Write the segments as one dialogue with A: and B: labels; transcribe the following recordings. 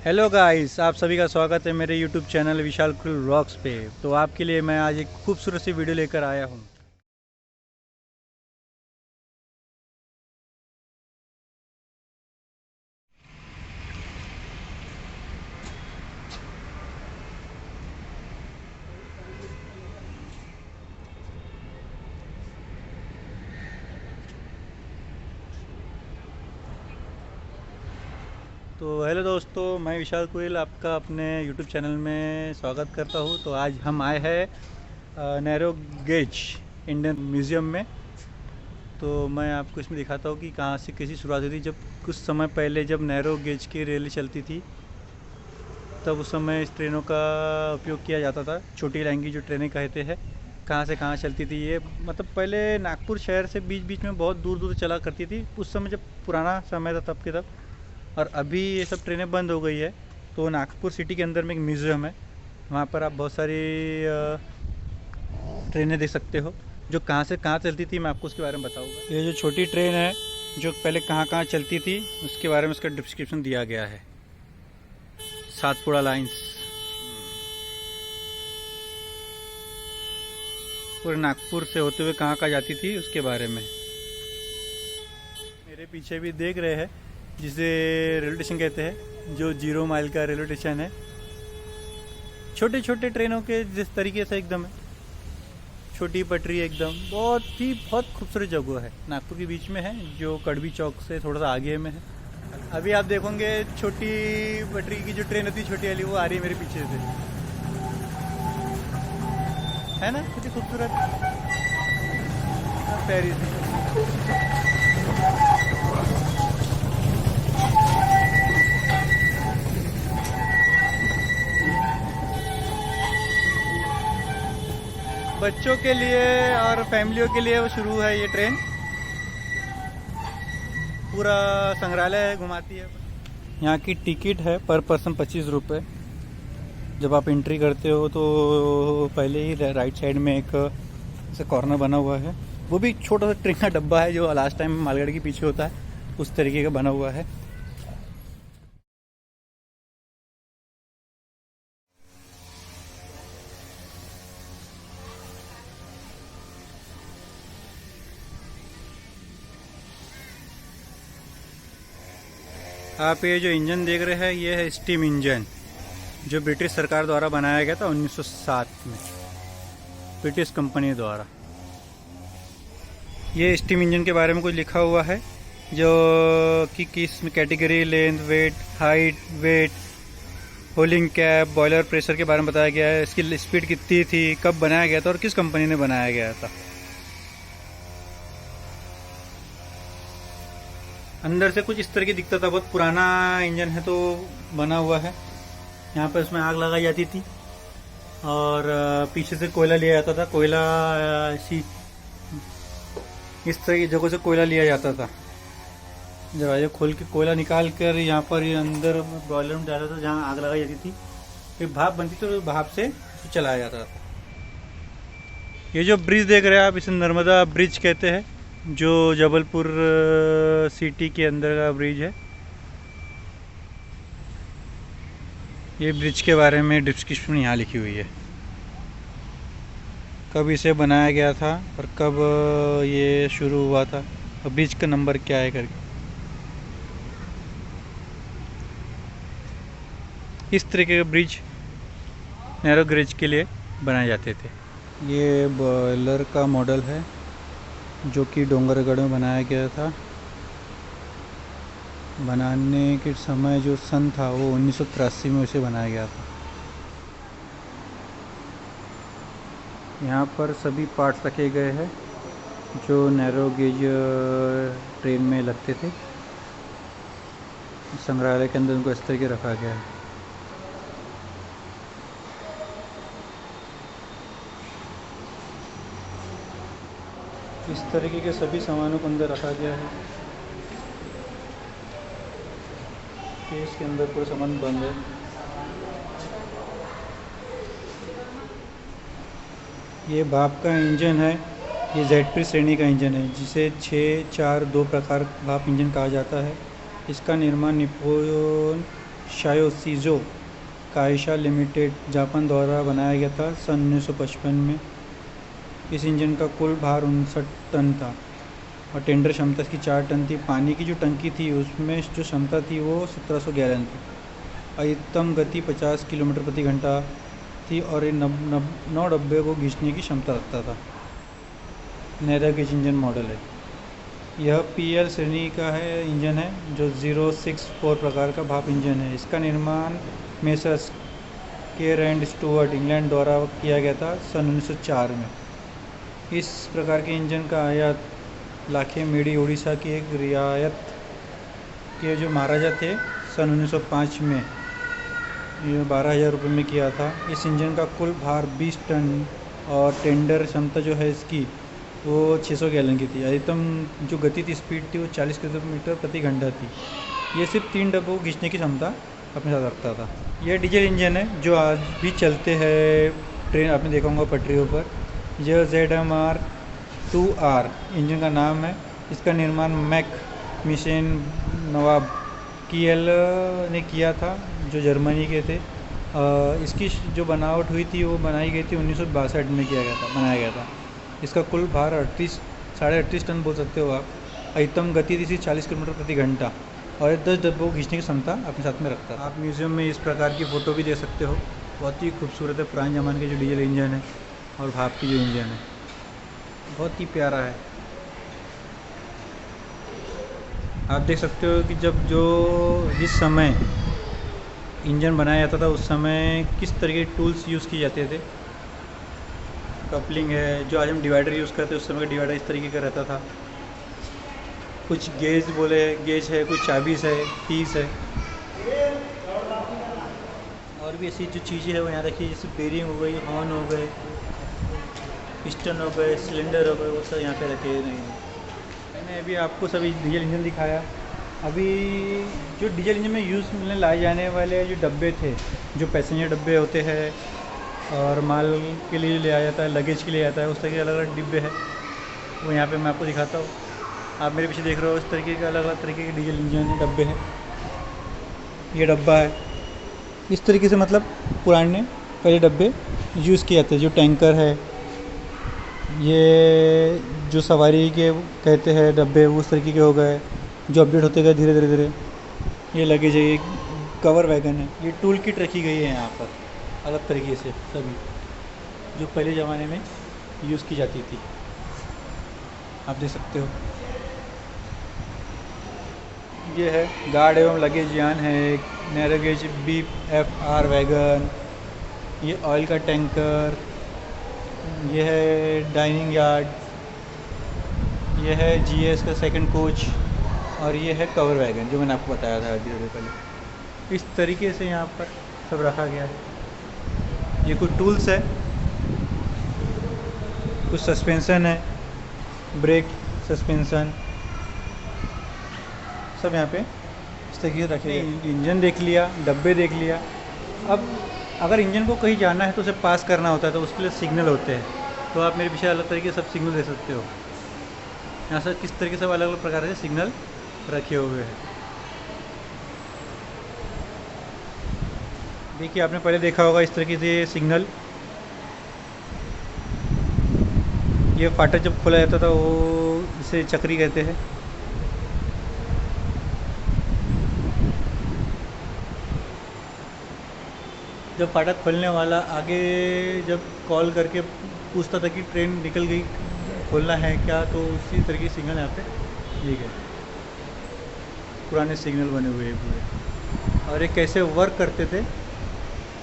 A: Hello guys, आप सभी का स्वागत है मेरे यूट्यूब चैनल विशाल कुल रॉक्स पे। तो आपके लिए मैं आज एक खूबसूरत सी वीडियो लेकर आया हूँ। तो हेलो दोस्तों, मैं विशाल कुल आपका अपने यूट्यूब चैनल में स्वागत करता हूँ। तो आज हम आए हैं नैरो गेज इंडियन म्यूज़ियम में। तो मैं आपको इसमें दिखाता हूँ कि कहाँ से कैसी शुरुआत हुई थी। जब कुछ समय पहले जब नैरो गेज की रेलें चलती थी, तब उस समय इस ट्रेनों का उपयोग किया जाता था। छोटी लाइन की जो ट्रेनें कहते हैं, कहाँ से कहाँ चलती थी ये, मतलब पहले नागपुर शहर से बीच बीच में बहुत दूर दूर चला करती थी उस समय, जब पुराना समय था तब के तब। और अभी ये सब ट्रेनें बंद हो गई है। तो नागपुर सिटी के अंदर में एक म्यूज़ियम है, वहाँ पर आप बहुत सारी ट्रेनें देख सकते हो जो कहाँ से कहाँ चलती थी। मैं आपको उसके बारे में बताऊँगा। ये जो छोटी ट्रेन है जो पहले कहाँ कहाँ चलती थी, उसके बारे में उसका डिस्क्रिप्शन दिया गया है। सातपुड़ा लाइंस पूरे नागपुर से होते हुए कहाँ कहाँ जाती थी उसके बारे में। मेरे पीछे भी देख रहे हैं, जिसे रेलवे स्टेशन कहते हैं, जो 0 माइल का रेलवे स्टेशन है। छोटे छोटे ट्रेनों के जिस तरीके से एकदम है, छोटी पटरी एकदम, बहुत खूबसूरत जगह है, नागपुर के बीच में है, जो कड़वी चौक से थोड़ा सा आगे में है। अभी आप देखोगे छोटी पटरी की जो ट्रेन होती है छोटी वाली, वो आ रही है मेरे पीछे से, है ना, कितनी खूबसूरत। पेरिस। बच्चों के लिए और फैमिलियों के लिए वो शुरू है ये ट्रेन। पूरा संग्रहालय घुमाती है। यहाँ की टिकट है पर पर्सन 25 रुपये। जब आप एंट्री करते हो तो पहले ही राइट साइड में एक ऐसा कॉर्नर बना हुआ है, वो भी छोटा सा ट्रेन का डब्बा है जो लास्ट टाइम मालगाड़ी के पीछे होता है, उस तरीके का बना हुआ है। आप ये जो इंजन देख रहे हैं, ये है स्टीम इंजन, जो ब्रिटिश सरकार द्वारा बनाया गया था 1907 में, ब्रिटिश कंपनी द्वारा। ये स्टीम इंजन के बारे में कुछ लिखा हुआ है, जो कि किस category, length, weight, height, weight, होलिंग कैप, बॉयलर प्रेशर के बारे में बताया गया है। इसकी स्पीड कितनी थी, कब बनाया गया था और किस कंपनी ने बनाया गया था। अंदर से कुछ इस तरह की दिखता था, बहुत पुराना इंजन है तो बना हुआ है। यहाँ पर इसमें आग लगाई जाती थी और पीछे से कोयला लिया जाता था। कोयला ऐसी इस तरह की जगह से कोयला लिया जाता था। दरवाजे खोल के कोयला निकाल कर यहाँ पर ये अंदर बॉयलर में डाला था, जहाँ आग लगाई जाती थी। फिर भाप बनती थी और भाप से चलाया जाता था। ये जो ब्रिज देख रहे हैं आप, इसे नर्मदा ब्रिज कहते हैं, जो जबलपुर सिटी के अंदर का ब्रिज है। ये ब्रिज के बारे में डिस्क्रिप्शन यहाँ लिखी हुई है, कब इसे बनाया गया था और कब ये शुरू हुआ था और ब्रिज का नंबर क्या है करके। इस तरीके के ब्रिज नैरो गेज के लिए बनाए जाते थे। ये बॉयलर का मॉडल है जो कि डोंगरगढ़ में बनाया गया था। बनाने के समय जो सन था वो 1983 में उसे बनाया गया था। यहाँ पर सभी पार्ट्स रखे गए हैं जो नैरो गेज ट्रेन में लगते थे। संग्रहालय के अंदर उनको इस तरीके रखा गया है। इस तरीके के सभी सामानों को अंदर रखा गया है। केस के अंदर पूरा सामान बंद है। ये भाप का इंजन है। ये ZP श्रेणी का इंजन है, जिसे 642 प्रकार भाप इंजन कहा जाता है। इसका निर्माण निप्पॉन शायोशिज़ो काइशा लिमिटेड जापान द्वारा बनाया गया था सन 1955 में। इस इंजन का कुल भार 59 टन था और टेंडर क्षमता इसकी 4 टन थी। पानी की जो टंकी थी उसमें जो क्षमता थी वो 1700 गैलन थी। अधिकतम गति 50 किलोमीटर प्रति घंटा थी और ये 9 डब्बे को खींचने की क्षमता रखता था। नैरो गेज इंजन मॉडल है। यह PL श्रेणी का इंजन है जो 064 प्रकार का भाप इंजन है। इसका निर्माण messrs care and Stuart England द्वारा किया गया था सन 1904 में। इस प्रकार के इंजन का आयात लाखेमेडी उड़ीसा की एक रियायत के जो महाराजा थे सन 1905 में ये 12,000 रुपये में किया था। इस इंजन का कुल भार 20 टन और टेंडर क्षमता जो है इसकी वो 600 गैलन की थी। अधिकतम जो गति थी, स्पीड थी, वो 40 किलोमीटर प्रति घंटा थी। ये सिर्फ 3 डब्बों को खींचने की क्षमता अपने साथ रखता था। यह डीजल इंजन है जो आज भी चलते हैं ट्रेन, आपने देखा होगा पटरियों पर। यह ZMR 2R इंजन का नाम है। इसका निर्माण मैक मिशेन नवाब कियल ने किया था जो जर्मनी के थे। इसकी जो बनावट हुई थी वो बनाई गई थी 1962 में बनाया गया था। इसका कुल भार 38 टन बोल सकते हो आप। अधिकतम गति थी 40 किलोमीटर प्रति घंटा और 10 डब्बों को खींचने की क्षमता अपने साथ में रखता है। आप म्यूज़ियम में इस प्रकार की फ़ोटो भी देख सकते हो। बहुत ही खूबसूरत है, पुराने ज़माने के जो डीजल इंजन है और भाप की जो इंजन है, बहुत ही प्यारा है। आप देख सकते हो कि जिस समय इंजन बनाया जाता था उस समय किस तरह के टूल्स यूज़ किए जाते थे। कपलिंग है, जो आज हम डिवाइडर यूज़ करते हैं उस समय का डिवाइडर इस तरीके का रहता था। कुछ गेज है, कुछ चाबीज़ है, कीज़ है और भी ऐसी जो चीज़ें हैं वो यहाँ रखी, जैसे बेरिंग हो गई, हॉर्न हो गए, पिस्टन हो गए, सिलेंडर हो गए, वो सब यहाँ पे रखे नहीं हैं। मैंने अभी आपको सभी डीजल इंजन दिखाया। अभी जो डीजल इंजन में यूज़ में लाए जाने वाले जो डब्बे थे, जो पैसेंजर डब्बे होते हैं और माल के लिए ले आया जाता है, लगेज के लिए आता है, उस तरह के अलग अलग डिब्बे हैं, वो यहाँ पे मैं आपको दिखाता हूँ। आप मेरे पीछे देख रहे हो, इस तरीके के अलग अलग तरीके के डीजल इंजन डब्बे हैं। ये डब्बा है, इस तरीके से मतलब पुराने पहले डब्बे यूज़ किए जाते हैं। जो टैंकर है, ये जो सवारी के कहते हैं डब्बे, उस तरीके के हो गए जो अपडेट होते गए धीरे धीरे। ये लगेज है, ये कवर वैगन है, ये टूल किट रखी गई है यहाँ पर अलग तरीके से सभी, जो पहले ज़माने में यूज़ की जाती थी। आप देख सकते हो। ये है गार्ड एवं लगेज यान है, नैरो गेज BFR वैगन, ये ऑयल का टैंकर, ये है डाइनिंग यार्ड, ये है GS का सेकंड कोच और ये है कवर वैगन जो मैंने आपको बताया था अभी थोड़ी पहले। इस तरीके से यहाँ पर सब रखा गया है। ये कुछ टूल्स है, कुछ सस्पेंशन है, ब्रेक सस्पेंशन, सब यहाँ पे इस तरीके से रखे गए। इंजन देख लिया, डब्बे देख लिया। अब अगर इंजन को कहीं जाना है तो उसे पास करना होता है, तो उसके लिए सिग्नल होते हैं। तो आप मेरे पीछे अलग तरीके से सब सिग्नल दे सकते हो। यहाँ से किस तरीके से अलग अलग प्रकार के सिग्नल रखे हुए हैं। देखिए, आपने पहले देखा होगा इस तरीके से सिग्नल। ये फाटक जब खोला जाता था वो इसे चक्री कहते हैं। जब फाटक खोलने वाला आगे जब कॉल करके पूछता था कि ट्रेन निकल गई, खोलना है क्या, तो उसी तरीके से सिग्नल यहाँ पे दिए गए। पुराने सिग्नल बने हुए हैं पूरे, और ये कैसे वर्क करते थे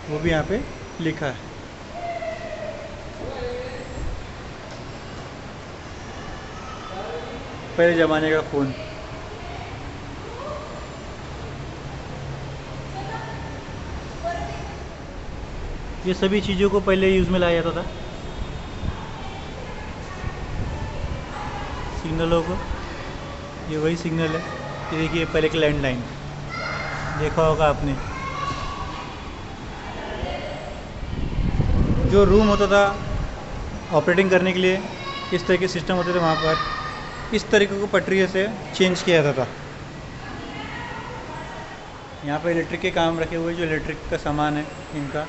A: वो भी यहाँ पे लिखा है। पहले ज़माने का फ़ोन, ये सभी चीज़ों को पहले यूज़ में लाया जाता था। सिग्नलों को, ये वही सिग्नल है। ये देखिए, पहले की लैंडलाइन देखा होगा आपने। जो रूम होता था ऑपरेटिंग करने के लिए, इस तरह के सिस्टम होते थे वहाँ पर। इस तरीके को पटरी से चेंज किया जाता था। यहाँ पे इलेक्ट्रिक के काम रखे हुए, जो इलेक्ट्रिक का सामान है इनका,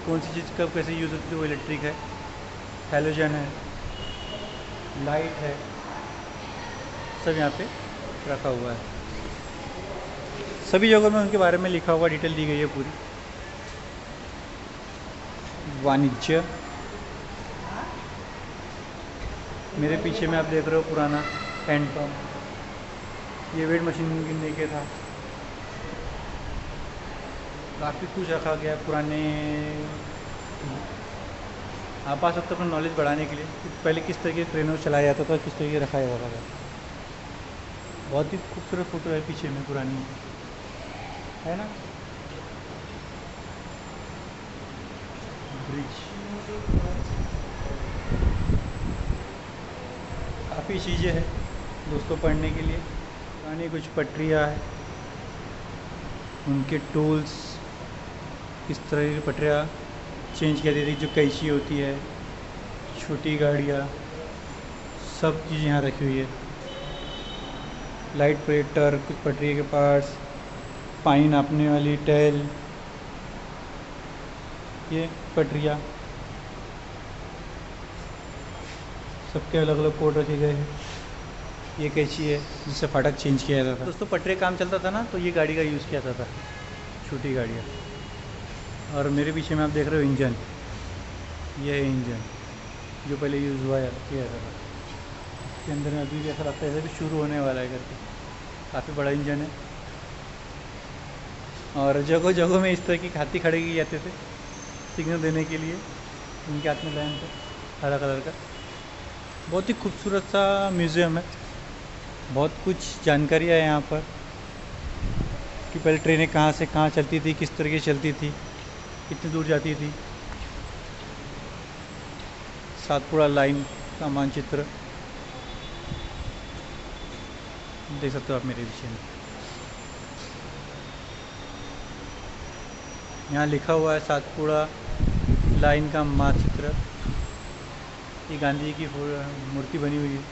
A: कौन सी चीज़ कब कैसे यूज़ होती है वो इलेक्ट्रिक है। हैलोजन है, लाइट है, सब यहाँ पे रखा हुआ है। सभी जगहों में उनके बारे में लिखा हुआ, डिटेल दी गई है पूरी। वाणिज्य, मेरे पीछे में आप देख रहे हो पुराना हैंड पंप, ये वेट मशीन गिनने के था। काफ़ी कुछ रखा गया है पुराने। आप आ सकते हो अपना नॉलेज बढ़ाने के लिए, पहले किस तरीके से ट्रेनों चलाया जाता था, किस तरीके से रखा जाता था। बहुत ही खूबसूरत फोटो है पीछे में पुरानी, है ना। ब्रिज, काफ़ी चीज़ें हैं दोस्तों पढ़ने के लिए। पुरानी कुछ पटरियाँ हैं, उनके टूल्स, किस तरह की पटरियाँ चेंज कर दी थी, जो कैंची होती है, छोटी गाड़ियाँ, सब चीज़ यहाँ रखी हुई है। लाइट प्रेटर, कुछ पटरी के पार्ट्स, पानी नापने वाली टेल, ये पटरियाँ, सबके अलग अलग कोड रखे गए हैं। ये कैंची है जिससे फाटक चेंज किया जाता था। दोस्तों पटरी काम चलता था ना, तो ये गाड़ी का यूज़ किया जाता था, छोटी गाड़ियाँ। और मेरे पीछे में आप देख रहे हो इंजन, ये है इंजन जो पहले यूज़ हुआ किया जाता था। इसके अंदर में अभी भी ऐसा लगता है जैसे भी शुरू होने वाला है करके। काफ़ी बड़ा इंजन है, और जगह जगह में इस तरह की हाथी खड़े किए जाते थे सिग्नल देने के लिए। उनके हाथ में लैंप है हरा कलर का। बहुत ही खूबसूरत सा म्यूज़ियम है, बहुत कुछ जानकारियाँ है यहाँ पर कि पहले ट्रेनें कहाँ से कहाँ चलती थी, किस तरीके से चलती थी, कितनी दूर जाती थी। सातपुड़ा लाइन का मानचित्र देख सकते हो आप मेरे पीछे में। यहाँ लिखा हुआ है सातपुड़ा लाइन का मानचित्र। ये गांधी जी की मूर्ति बनी हुई है,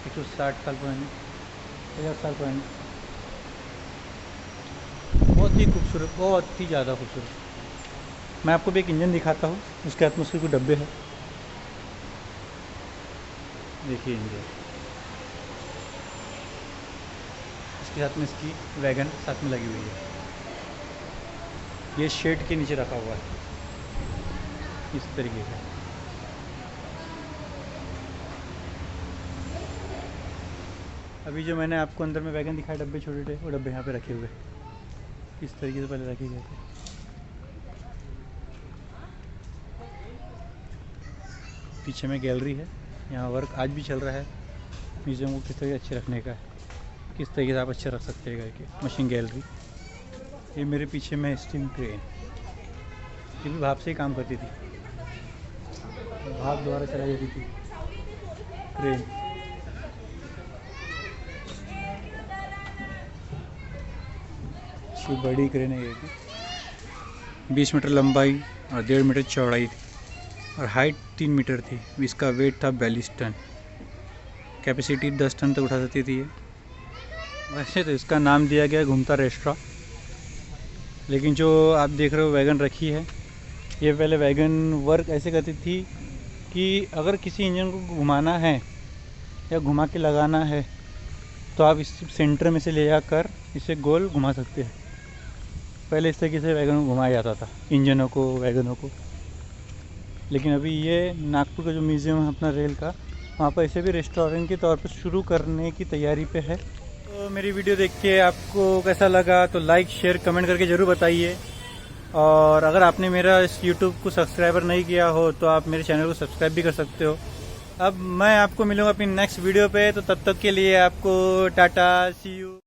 A: 160 साल पुरानी, 50 साल पुरानी। बहुत ही खूबसूरत, बहुत ही ज़्यादा खूबसूरत। मैं आपको भी एक इंजन दिखाता हूँ, उसके हाथ में उसके कुछ डब्बे हैं। देखिए इंजन, इसके साथ में इसकी वैगन साथ में लगी हुई है। ये शेड के नीचे रखा हुआ है इस तरीके से। अभी जो मैंने आपको अंदर में वैगन दिखाए डब्बे छोटे छोटे, वो डब्बे यहाँ पे रखे हुए इस तरीके से पहले रखे गए थे। पीछे में गैलरी है, यहाँ वर्क आज भी चल रहा है म्यूज़ियम को किस तरीके अच्छे रखने का है, किस तरीके से आप अच्छे रख सकते हैं करके। Machine gallery. ये मेरे पीछे में स्टीम ट्रेन, ये भी भाप से ही काम करती थी, भाप द्वारा चलाई जाती थी ट्रेन। इसकी बड़ी क्रेन है, ये भी 20 मीटर लंबाई और 1.5 मीटर चौड़ाई थी, और हाइट 3 मीटर थी। इसका वेट था 42 टन, कैपेसिटी 10 टन तक उठा सकती थी ये। वैसे तो इसका नाम दिया गया घूमता रेस्ट्रा, लेकिन जो आप देख रहे हो वैगन रखी है, ये पहले वैगन वर्क ऐसे करती थी कि अगर किसी इंजन को घुमाना है या घुमा के लगाना है तो आप इस सेंटर में से ले जाकर इसे गोल घुमा सकते हैं। पहले इस तरीके से वैगन घुमाया जाता था इंजनों को, वैगनों को। लेकिन अभी ये नागपुर का जो म्यूज़ियम है अपना रेल का, वहाँ पर इसे भी रेस्टोरेंट के तौर पर शुरू करने की तैयारी पे है। तो मेरी वीडियो देख के आपको कैसा लगा तो लाइक शेयर कमेंट करके ज़रूर बताइए। और अगर आपने मेरा इस यूट्यूब को सब्सक्राइबर नहीं किया हो तो आप मेरे चैनल को सब्सक्राइब भी कर सकते हो। अब मैं आपको मिलूँगा अपनी नेक्स्ट वीडियो पे, तो तब तक के लिए आपको टाटा, सी यू।